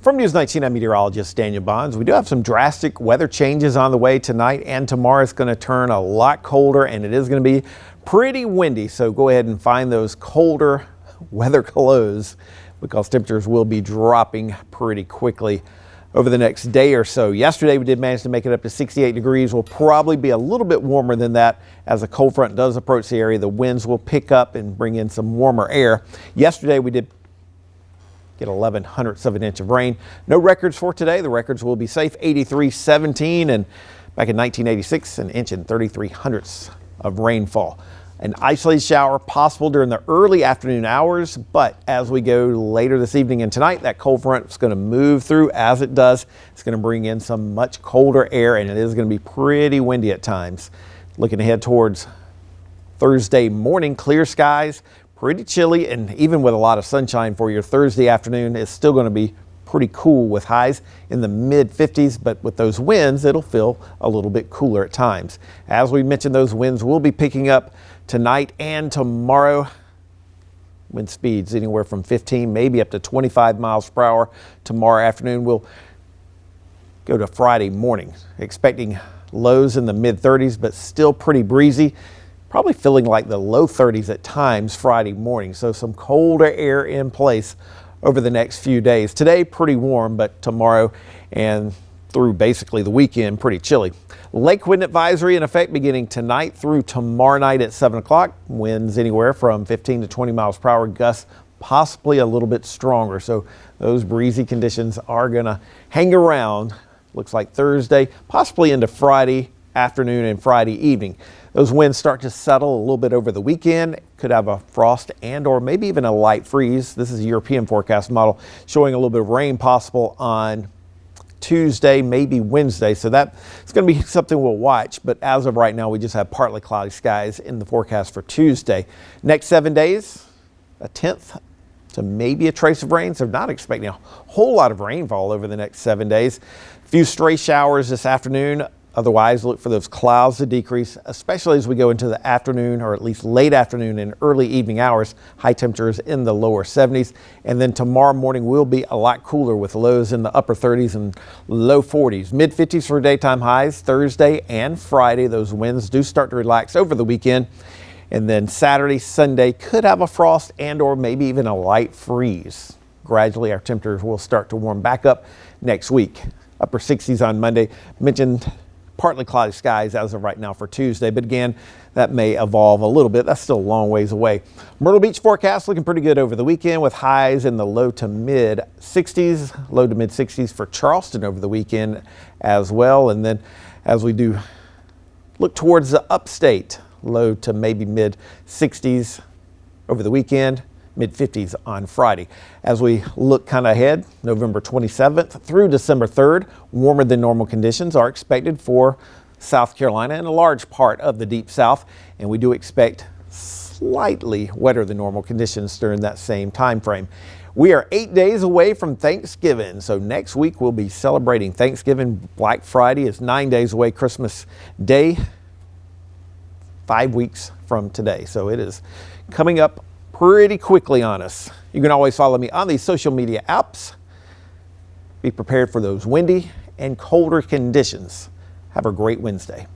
From News 19, I'm meteorologist Daniel Bonds. We do have some drastic weather changes on the way tonight and tomorrow. It's going to turn a lot colder and it is going to be pretty windy. So go ahead and find those colder weather clothes because temperatures will be dropping pretty quickly over the next day or so. Yesterday we did manage to make it up to 68 degrees. We'll probably be a little bit warmer than that as a cold front does approach the area. The winds will pick up and bring in some warmer air. Yesterday we did get 0.11 of an inch of rain. No records for today. The records will be safe, 83.17, and back in 1986, an inch and 33 of rainfall. An isolated shower possible during the early afternoon hours, but as we go later this evening and tonight, that cold front is going to move through. As it does, it's going to bring in some much colder air, and it is going to be pretty windy at times. Looking ahead towards Thursday morning, clear skies, pretty chilly, and even with a lot of sunshine for your Thursday afternoon, it's still going to be pretty cool with highs in the mid 50s, but with those winds, it'll feel a little bit cooler at times. As we mentioned, those winds will be picking up tonight and tomorrow. Wind speeds anywhere from 15, maybe up to 25 miles per hour. Tomorrow afternoon, we'll go to Friday morning, expecting lows in the mid 30s, but still pretty breezy. Probably feeling like the low 30s at times Friday morning. So some colder air in place over the next few days. Today, pretty warm, but tomorrow and through basically the weekend, pretty chilly. Lake wind advisory in effect beginning tonight through tomorrow night at 7 o'clock. Winds anywhere from 15 to 20 miles per hour, gusts possibly a little bit stronger. So those breezy conditions are going to hang around. Looks like Thursday, possibly into Friday afternoon and Friday evening. Those winds start to settle a little bit over the weekend. Could have a frost and or maybe even a light freeze. This is a European forecast model showing a little bit of rain possible on Tuesday, maybe Wednesday. So that's going to be something we'll watch. But as of right now, we just have partly cloudy skies in the forecast for Tuesday. Next 7 days, a tenth to maybe a trace of rain. So not expecting a whole lot of rainfall over the next 7 days. A few stray showers this afternoon. Otherwise, look for those clouds to decrease, especially as we go into the afternoon or at least late afternoon and early evening hours. High temperatures in the lower 70s. And then tomorrow morning will be a lot cooler with lows in the upper 30s and low 40s. Mid 50s for daytime highs Thursday and Friday. Those winds do start to relax over the weekend. And then Saturday, Sunday could have a frost and or maybe even a light freeze. Gradually, our temperatures will start to warm back up next week. Upper 60s on Monday. Mentioned partly cloudy skies as of right now for Tuesday, but again, that may evolve a little bit. That's still a long ways away. Myrtle Beach forecast looking pretty good over the weekend with highs in the low to mid 60s, low to mid 60s for Charleston over the weekend as well. And then as we do look towards the upstate, low to maybe mid 60s over the weekend. Mid 50s on Friday. As we look kind of ahead, November 27th through December 3rd, warmer than normal conditions are expected for South Carolina and a large part of the Deep South. And we do expect slightly wetter than normal conditions during that same time frame. We are 8 days away from Thanksgiving. So next week we'll be celebrating Thanksgiving. Black Friday is 9 days away. Christmas Day, 5 weeks from today. So it is coming up pretty quickly on us. You can always follow me on these social media apps. Be prepared for those windy and colder conditions. Have a great Wednesday.